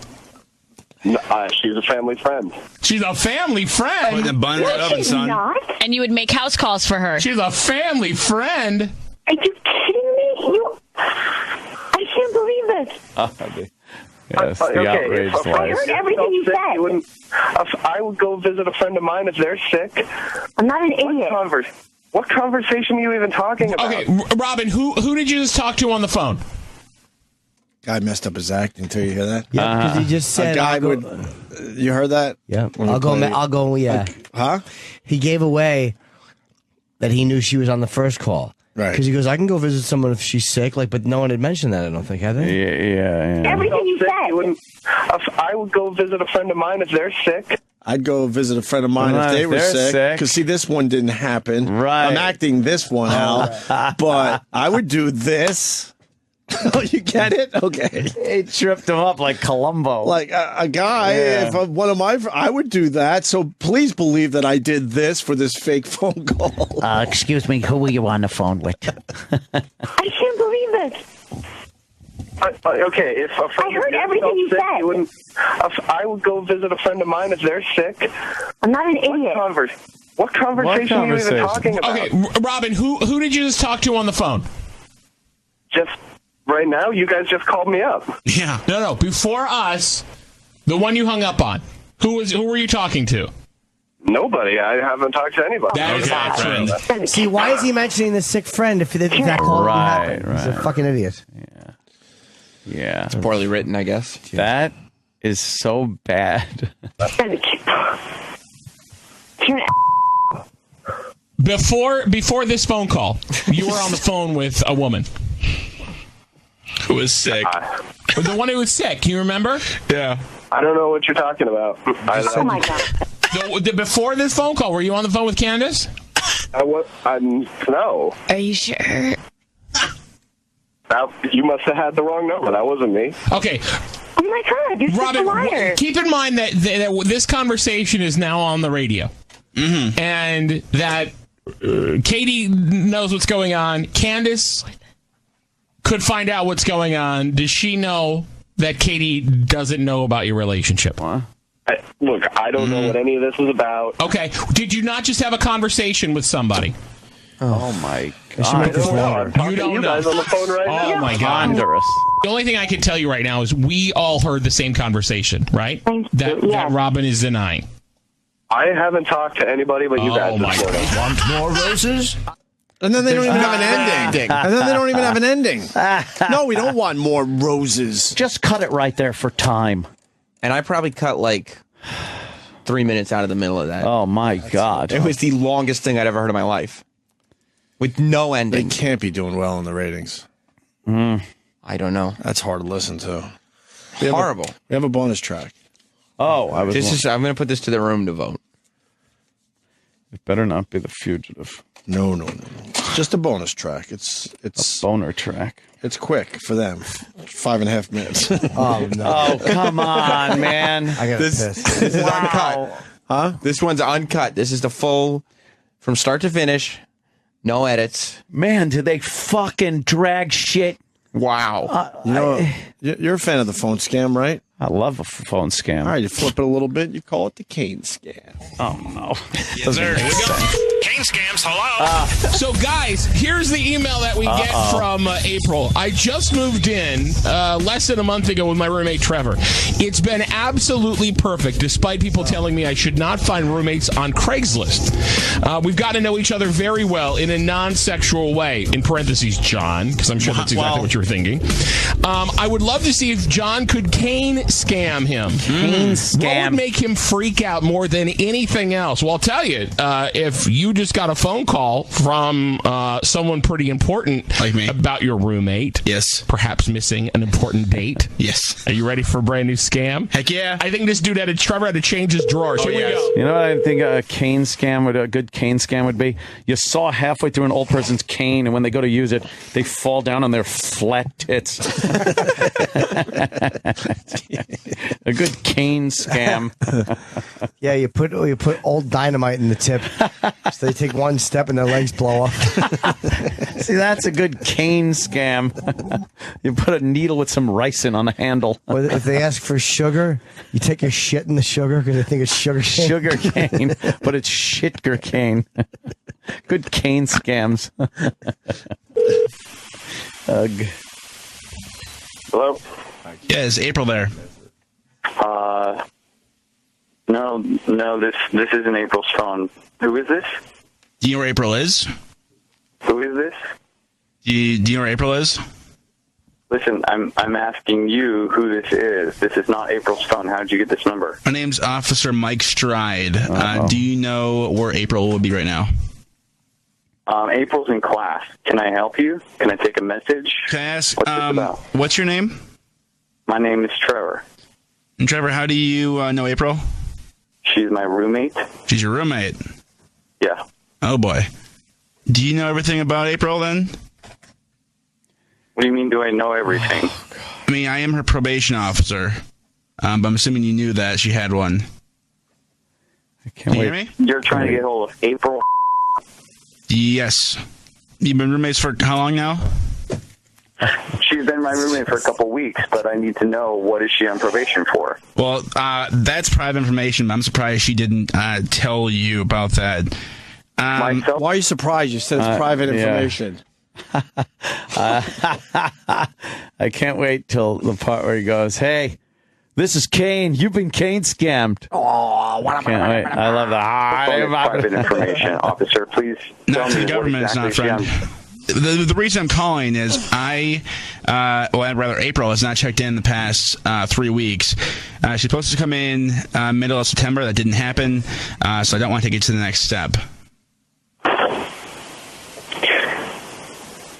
She's a family friend. She's a family friend? Put the bun right up, son. And you would make house calls for her. She's a family friend? Are you kidding me? I can't believe this. Yes, the outraged I wife. heard everything you said. I would go visit a friend of mine if they're sick. I'm not an idiot. What conversation are you even talking about? Okay, Robin, who did you just talk to on the phone? Guy messed up his acting too. You hear that? Yeah, because he just said a guy I'll would. go- You heard that? Yeah, When he I'll go. played- I'll go. Yeah. Huh? He gave away that he knew she was on the first call. Right. Because he goes, I can go visit someone if she's sick. Like, but no one had mentioned that. I don't think, had they? Yeah. Everything you said. I would go visit a friend of mine if they're sick. I'd go visit a friend of mine if they were they're sick. sick. Because see, this one didn't happen. Right. I'm acting this one out, but I would do this. Oh, you get it? Okay. He tripped him up like Columbo. Like a guy, if one of my, I would do that. So please believe that I did this for this fake phone call. Excuse me, who were you on the phone with? I can't believe this. Okay, if a friend I heard everything you said. I would go visit a friend of mine if they're sick. I'm not an idiot. What conversation are you even talking about? Okay, Robin, who did you just talk to on the phone? Just right now, you guys just called me up. Yeah. No. Before us, the one you hung up on. Who were you talking to? Nobody. I haven't talked to anybody. That is not true. See, why is he mentioning the sick friend if that call didn't happen? He's a fucking idiot. Yeah. It's poorly written, I guess. That is so bad. Before this phone call, you were on the phone with a woman who was sick. The one who was sick. You remember? Yeah. I don't know what you're talking about. Oh my god. Before this phone call, were you on the phone with Candace? No. Are you sure? You must have had the wrong number. That wasn't me. Okay. Oh my god, you're such a Robin, liar. keep in mind that this conversation is now on the radio. Mm-hmm. And that Katie knows what's going on. Candace could find out what's going on. Does she know that Katie doesn't know about your relationship? Look, I don't know what any of this is about. Okay. Did you not just have a conversation with somebody? Oh my I God. don't know. I'm talking to you guys on the phone right now. Oh my God. Ponderous. The only thing I can tell you right now is we all heard the same conversation, right? That Robin is denying. I haven't talked to anybody but you guys this morning. Want more roses? And then they don't even have an ending. And then they don't even have an ending. No, we don't want more roses. Just cut it right there for time. And I probably cut like 3 minutes out of the middle of that. Oh my God. It was the longest thing I'd ever heard in my life. With no ending. They can't be doing well in the ratings. I don't know. That's hard to listen to. Horrible. We have a bonus track. Oh, I'm going to put this to the room to vote. It better not be The Fugitive. No. It's just a bonus track. It's a boner track. It's quick for them. 5.5 minutes. Oh no! Oh come on, man! I got This is uncut. Huh? This one's uncut. This is the full, from start to finish, no edits. Man, do they fucking drag shit? Wow. You're a fan of the phone scam, right? I love a phone scam. All right, you flip it a little bit. You call it the Kane scam. Oh no! Yes, sir. Here we go. Kane scams. Hello. So, guys, here's the email that we get from April. I just moved in less than a month ago with my roommate, Trevor. It's been absolutely perfect, despite people telling me I should not find roommates on Craigslist. We've got to know each other very well in a non-sexual way, in parentheses, John, because I'm sure that's exactly what you were thinking. I would love to see if John could Kane scam him. Kane scam. What would make him freak out more than anything else? Well, I'll tell you, if you just got a phone call from someone pretty important, like me, about your roommate. Yes. Perhaps missing an important date. Yes. Are you ready for a brand new scam? Heck yeah. I think this dude Trevor had to change his drawers. Here we go. You know what I think a Kane scam a good Kane scam would be? You saw halfway through an old person's cane, and when they go to use it, they fall down on their flat tits. A good Kane scam. Yeah, you put old dynamite in the tip, so they take one step and their legs blow off. See, that's a good Kane scam. You put a needle with some ricin on the handle. Or if they ask for sugar, you take your shit in the sugar because they think it's sugar cane. Sugar cane, but it's shitger cane. Good Kane scams. Ugh. Hello? Yeah, is April there? No, this isn't April's phone. Who is this? Do you know where April is? Who is this? Do you know where April is? Listen, I'm asking you who this is. This is not April's phone. How did you get this number? My name's Officer Mike Stride. Do you know where April would be right now? April's in class. Can I help you? Can I take a message? Can I ask, what's this about? What's your name? My name is Trevor. And Trevor, how do you know April? She's my roommate. She's your roommate? Yeah. Oh, boy. Do you know everything about April, then? What do you mean, do I know everything? I mean, I am her probation officer, but I'm assuming you knew that she had one. Can you hear me? You're trying to get hold of April? Yes. You've been roommates for how long now? She's been my roommate for a couple weeks, but I need to know, what is she on probation for? Well, that's private information, but I'm surprised she didn't tell you about that. Why are you surprised? You said it's private information. I can't wait till the part where he goes, "Hey, this is Kane. You've been Kane scammed." Oh, can't wait. I love that. Private information, officer. Please tell me the government's what exactly not friend. The reason I'm calling is April has not checked in the past 3 weeks. She's supposed to come in middle of September. That didn't happen, so I don't want to take it to the next step.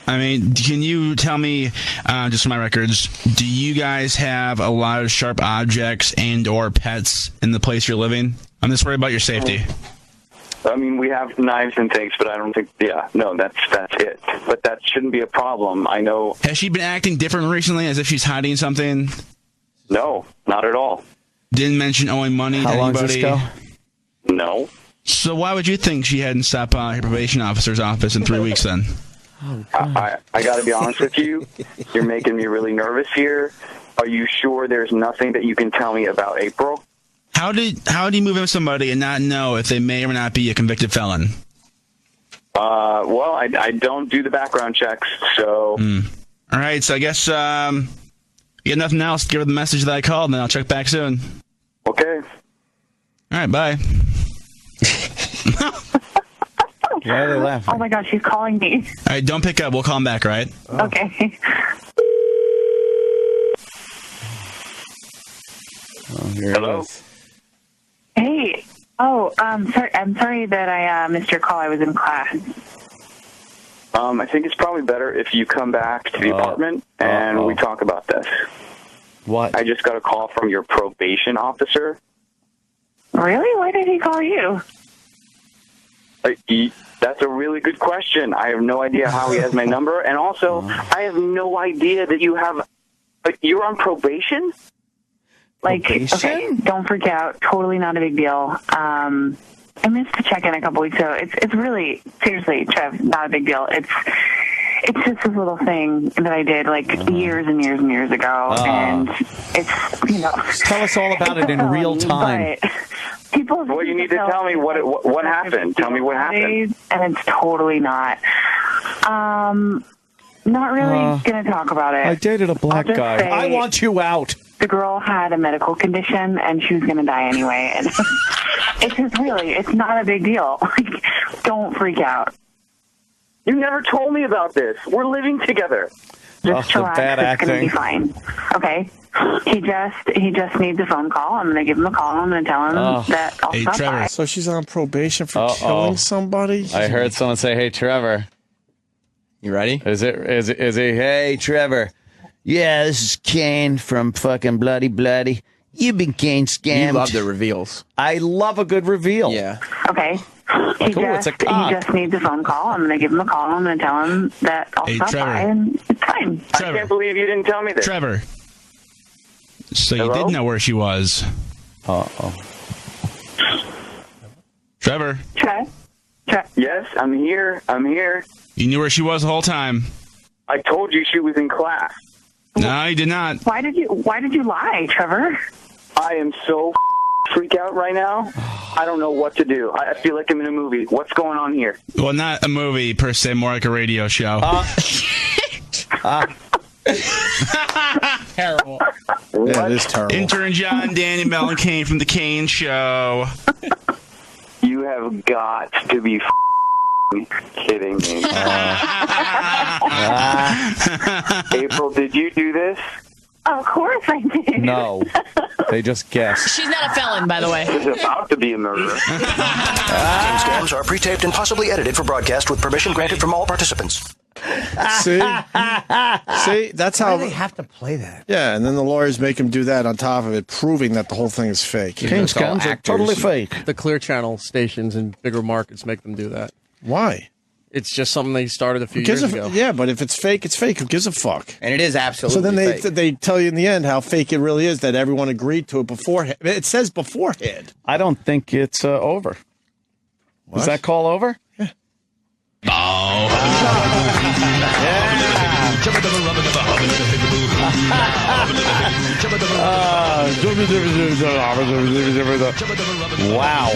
I mean, can you tell me, just for my records, do you guys have a lot of sharp objects and or pets in the place you're living? I'm just worried about your safety. I mean, we have knives and things, but I don't think, that's it. But that shouldn't be a problem. I know. Has she been acting different recently, as if she's hiding something? No, not at all. Didn't mention owing money to anybody? How long does this go? No. So why would you think she hadn't stopped by her probation officer's office in 3 weeks then? Oh, I got to be honest with you. You're making me really nervous here. Are you sure there's nothing that you can tell me about April? How do you move in with somebody and not know if they may or may not be a convicted felon? Well, I don't do the background checks, so... All right, so I guess you got nothing else. Give her the message that I called, and then I'll check back soon. Okay. All right, bye. Why are they laughing? Oh my gosh, she's calling me. All right, don't pick up. We'll call him back, right? Okay. Hello? Hey. Oh, sorry. I'm sorry that I missed your call. I was in class. I think it's probably better if you come back to the apartment and we talk about this. What? I just got a call from your probation officer. Really? Why did he call you? That's a really good question. I have no idea how he has my number, and also I have no idea that you have. You're on probation. Okay, don't freak out. Totally not a big deal. I missed to check in a couple weeks ago. It's really, seriously, Trev, not a big deal. It's just this little thing that I did years and years and years ago, and it's Tell us all about it in real time. Well, you need to tell me what happened. Tell me what happened. And it's totally not. Not really going to talk about it. I dated a black guy. I want you out. The girl had a medical condition, and she was going to die anyway. And it's just it's not a big deal. Don't freak out. You never told me about this. We're living together. Just chillax. It's going to be fine. Okay? He just needs a phone call. I'm going to give him a call. I'm going to tell him that I'll stop by. So she's on probation for killing somebody? I heard someone say, "Hey, Trevor." You ready? Is he? Hey, Trevor. Yeah, this is Kane from fucking Bloody Bloody. You've been Kane scammed. You love the reveals. I love a good reveal. Yeah. Okay. He just needs a phone call. I'm going to give him a call. I'm going to tell him that I'll stop by, and it's fine. I can't believe you didn't tell me this. Trevor. So you did know where she was. Trevor. Yes, I'm here. You knew where she was the whole time. I told you she was in class. No, you did not. Why did you lie, Trevor? I am so freaked out right now. I don't know what to do. I feel like I'm in a movie. What's going on here? Well, not a movie per se, more like a radio show. Terrible. Yeah, it is terrible. Intern John, Danny, Mel, and Kane from the Kane Show. You have got to be kidding me. April, did you do this? Of course I did. No, they just guessed. She's not a felon, by the way. She's about to be a murderer. Game scams are pre-taped and possibly edited for broadcast with permission granted from all participants. See, that's how they have to play that. Yeah, and then the lawyers make him do that on top of it, proving that the whole thing is fake. Kane scams are totally fake. The Clear Channel stations in bigger markets make them do that. Why? It's just something they started a few years ago. Yeah, but if it's fake, it's fake. Who gives a fuck? And it is absolutely So then fake. they tell you in the end how fake it really is, that everyone agreed to it beforehand. It says beforehand. I don't think it's over. What? Is that call over? Yeah. Wow.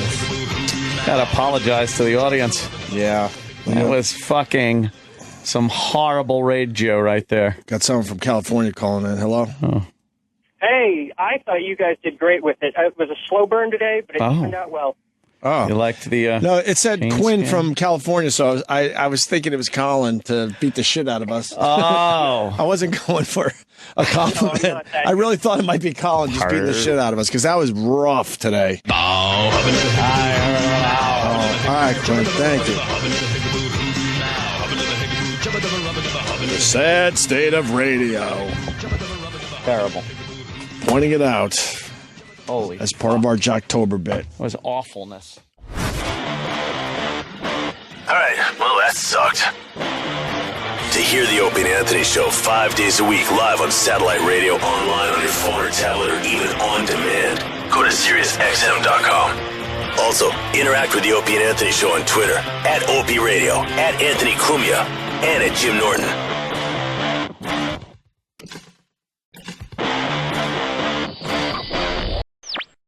Gotta apologize to the audience. Yeah. That was fucking some horrible radio right there. Got someone from California calling in. Hello? Oh. Hey, I thought you guys did great with it. It was a slow burn today, but it turned out well. Oh. You liked the... no, it said Kane Quinn scam? from California, so I was thinking it was Colin to beat the shit out of us. Oh. I wasn't going for a compliment. No, I really thought it might be Colin just beating the shit out of us, because that was rough today. All right, Quinn, thank you. The sad state of radio. Terrible. Pointing it out. Holy. As part of our Jocktober bit. It was awfulness. All right, well, that sucked. To hear the Opie and Anthony Show 5 days a week live on satellite radio, online on your phone or tablet, or even on demand, go to SiriusXM.com. Also, interact with the Opie and Anthony Show on Twitter, @Opie Radio, @Anthony Cumia, and @Jim Norton.